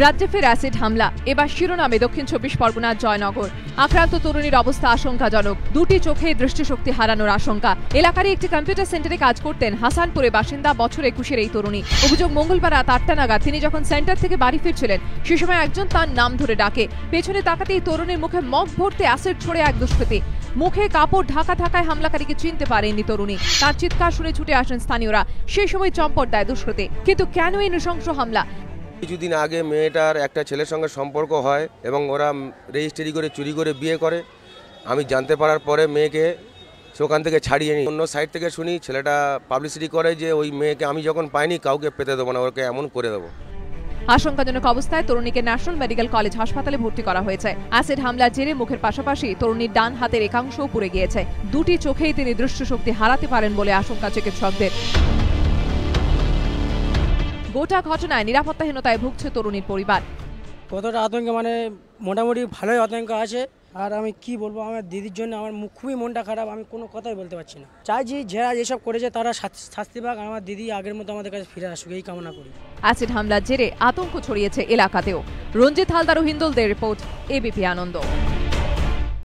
রাজ্যে ফের অ্যাসিড হামলা, এবার শিরোনামে দক্ষিণ ২৪ পরগনার জয়নগর। আক্রান্ত তরুণীর অবস্থা আশঙ্কাজনক, দুটি চোখে দৃষ্টিশক্তি হারানোর আশঙ্কা। এলাকারই একটি কম্পিউটার সেন্টারে কাজ করতেন হাসানপুরে বাসিন্দা বছর ২১-এর এই তরুণী। অভিযোগ, মঙ্গলবার রাত ৮টা নাগাদ তিনি যখন সেন্টার থেকে বাড়ি ফিরছিলেন, সে সময় একজন তার নাম ধরে ডাকে। পেছনে তাকাতেই তরুণীর মুখে মগ ভর্তি অ্যাসিড ছড়ে এক দুষ্কৃতী। মুখে কাপড় ঢাকা থাকায় হামলাকারীকে চিনতে পারেননি তরুণী। তার চিৎকার শুনে ছুটে আসেন স্থানীয়রা। সেই সময় চম্পট দেয় দুষ্কৃতী। কিন্তু কেন এই নৃশংস হামলা? কিছুদিন আগে মেয়েটার একটা ছেলের সঙ্গে সম্পর্ক হয় এবং ওরা রেজিস্ট্রি করে চুরি করে বিয়ে করে। আমি জানতে পারার পরে মেয়েকে সেখান থেকে ছাড়িয়ে নিই। অন্য সাইড থেকে শুনি ছেলেটা পাবলিসিটি করে যে ওই মেয়েকে আমি যখন পাইনি কাউকে পেতে দেবো না, ওকে এমন করে দেবো। আশঙ্কাজনক অবস্থায় তরুণীকে ন্যাশনাল মেডিকেল কলেজ হাসপাতালে ভর্তি করা হয়েছে। অ্যাসিড হামলার জেরে মুখের পাশাপাশি তরুণীর ডান হাতের একাংশও পুড়ে গিয়েছে। দুটি চোখেই তিনি দৃষ্টিশক্তি হারাতে পারেন বলে আশঙ্কা চিকিৎসকদের। গোটা ঘটনায় নিরাপত্তাহীনতায় ভুগছে তরুণীর পরিবার। কতটা আতঙ্কে মোটামুটি ভালোই আতঙ্ক আছে। আর আমি কি বলবো, আমার দিদির জন্য আমার খুবই মনটা খারাপ, আমি কোনো কথাই বলতে পারছি না। চাইছি যারা যেসব করেছে তারা শাস্তি পাক, আমার দিদি আগের মতো আমাদের কাছে ফিরে আসুক, এই কামনা করি। অ্যাসিড হামলার জেরে আতঙ্ক ছড়িয়েছে এলাকাতেও। রঞ্জিত হালদার ও হিন্দলদের রিপোর্ট, এবিপি আনন্দ।